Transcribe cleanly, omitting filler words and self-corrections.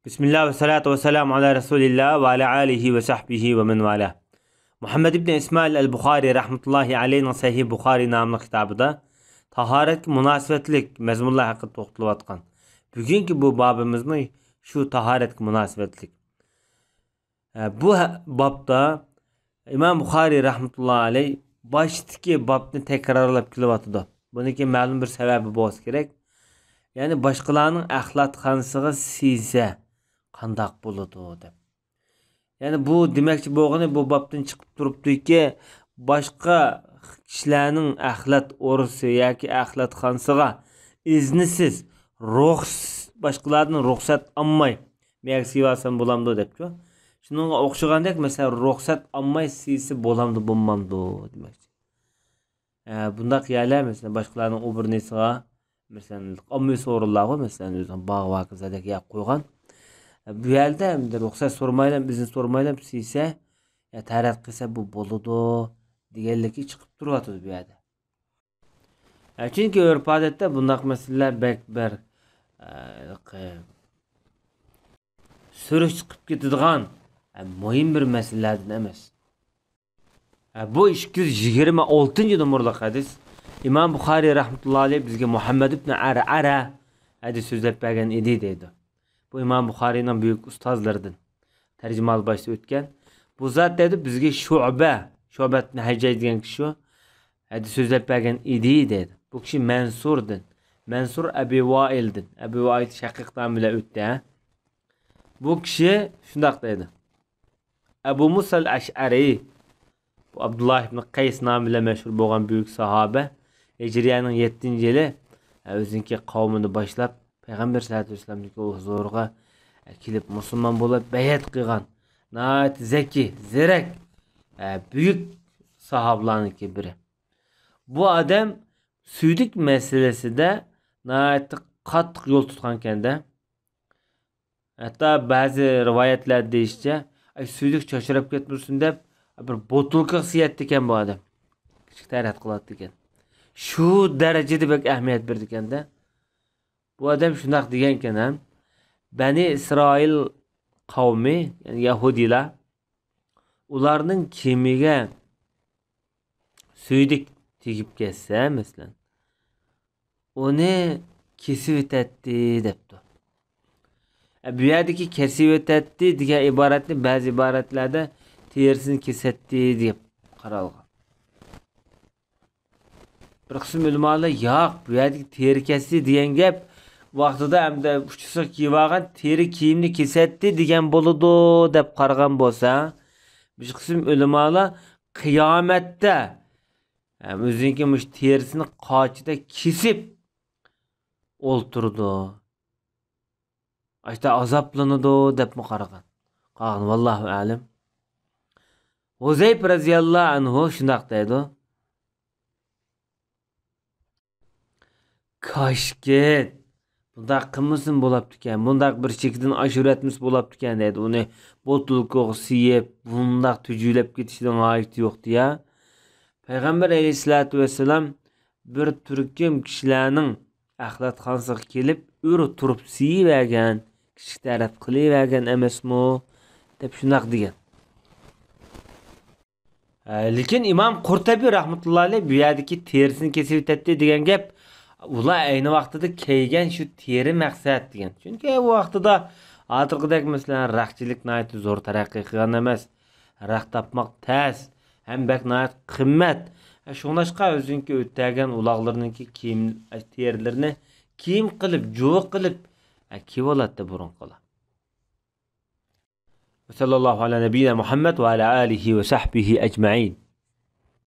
Bismillah ve salatu ve selamu ala Resulillah ve ala alihi ve sahbihi ve men vala. Muhammed İbni İsmail el-Bukhari rahmetullahi aleyhin Sahih Bukhari namlı kitabıda taharet münasebetlik mezmunlar hakkında to'xtalib bugünkü bu babımızın şu taharet münasebetlik. Bu babda İmam Bukhari rahmetullahi aleyh baştaki babni tekrarlab kelyapti. Buniki ma'lum bir sebebi bo'lsa kerak. Yani başkalarının axlatxonasiga siysa qandaq bo'ladi deb. Yani bu demakchi bo'lgani bu babdan chiqib turibdiki, boshqa kishilarning axlat o'risi yoki axlatxonasiga iznisiz, boshqalarning ruxsat olmay men siyasam bo'lamdi debchi. Shunga o'xshagandek, mesela ruxsat olmay siysi bo'lamdi bo'lmamdi demakchi. Bundaq yerlar mesela boshqalarning o'birnisiga mesela ommaviy so'rinlarga mesela o'zing bog' va qizadek yap qo'ygan. Bu yerda ruxsat so'ramaylar, bizni so'ramaylar siysa tarat qilsa bu bo'ladi deganligi chiqib turibdi bu yerda. Chunki urf odatda bundaq masalalar bir surish chiqib ketadigan muhim bir masalalardan emas. Bu 226-numurlik hadis İmam Bukhari rahmetullahi aleyh bizga Muhammed ibn Ara hadis so'zlab bergan edi deydi. Bu İmam Bukhari'nin büyük ustazlarından tercümal başta ötken. Bu zat dedi bizge Şu'be ibn Haccac degan kishi hadis so'zlab bergan edi dedi. Bu kishi Mansur'dan. Mansur Abi Vail'dan. Abi Vail shaqiqdan bilan o'tdi. Bu kishi shundaq dedi. Abu Musa al-Ash'ari, bu Abdullah ibn Qays nomi bilan mashhur bo'lgan büyük sahabe, Hicriye'nin 7-yili o'zinki qavmini boshlab Peygamber sallallahu aleyhi ve sellem'deki o huzurga kelip Müslüman bulup bayat kılgan nayet zeki, zerek büyük sahablarınki biri. Bu adam süydük meselesi de nayet qattiq yol tutkanken de hatta bazı rivayetlerde deyişçe süydük çoşurab ketmirsin deb bir botulka siyatdiken bu adam. Küçük tarat kılatdiken. Şu derecede bek ehmiyet berdiken de bu adam şunaq deganken ham Bani İsrail kavmi, yani Yahudiler, ularning kemiga suydik tegib ketsa, mesela, onu kesib o'tadi debdi. Bu yerdagi kesib o'tadi degan iboratni ba'zi iboratlarda terisini kesatdi deb qaralgan. Bir qism ulamolar yo'q, bu yerdagi teri kesdi degan gap vaqtida hamda uchisak kiyib teri kiyimni kesatdi degan bo'ladi deb qaragan bo'lsa, bir qism ulamolar qiyomatda o'ziniki mush terisini qochida kesib o'ltirdi. Ashta azoblanadi deb qaragan. Qolgan vallohu alim. Huzayb radhiyallohu anhu shundaq deydi. Kaşket bundaq qilmasin bo'libdi-kan, bundaq bir chekdan ashuratimiz bo'libdi-kan deydi. Uni botulga siyib, bundaq tujulab ketishidan hojati yo'qdi ya. Payg'ambar alayhisolatu vasallam bir turkum kishilarning axlatxonasiga kelib, o'ri turib siyib kishi taraf qilavergan emasmi deb shunaq degan. Lekin Imom Qurtubi rahmatullohi alayh bu yerdagi terisini kesib o'tadi degan gap ular ayni vaqtida kiygan shu teri maqsad degan. Chunki bu vaqtida hozirgidek masalan raqchilik nayt zo'r taraqqiy qilgan emas. Raq topmoq tez, ham bak nayt qimmat. Shunlashqa o'zinki o'tgan uloqlarningki kiyim terilarini kiyim qilib, jo'q qilib kivolatda burun qila. Sallallahu ala nabiyina Muhammad va ala alihi va sahbihi ajma'in.